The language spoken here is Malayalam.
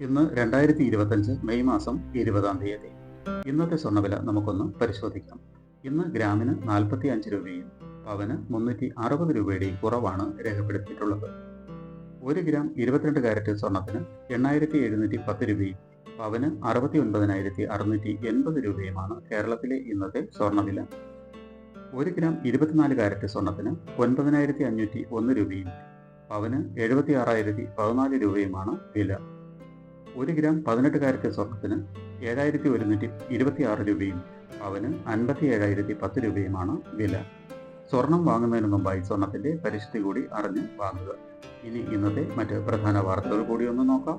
ഇന്ന് 2025 മെയ് മാസം 20-ാം തീയതി. ഇന്നത്തെ സ്വർണ്ണവില നമുക്കൊന്ന് പരിശോധിക്കാം. ഇന്ന് ഗ്രാമിന് 45 രൂപയും പവന് 360 രൂപയുടെയും കുറവാണ് രേഖപ്പെടുത്തിയിട്ടുള്ളത്. 1 ഗ്രാം 22 കാരറ്റ് സ്വർണത്തിന് 8710 രൂപയും പവന് 69,680 രൂപയുമാണ് കേരളത്തിലെ ഇന്നത്തെ സ്വർണ്ണവില. 1 ഗ്രാം 24 കാരറ്റ് സ്വർണത്തിന് 9,501 രൂപയും പവന് 76,014 രൂപയുമാണ് വില. 1 ഗ്രാം 18 കാരറ്റ് സ്വർണത്തിന് 7,126 രൂപയും പവന് 57,010 രൂപയുമാണ് വില. സ്വർണം വാങ്ങുന്നതിന് മുമ്പായി സ്വർണത്തിന്റെ പരിസ്ഥിതി കൂടി അറിഞ്ഞ് വാങ്ങുക. ഇനി ഇന്നത്തെ മറ്റ് പ്രധാന വാർത്തകൾ കൂടി ഒന്ന് നോക്കാം.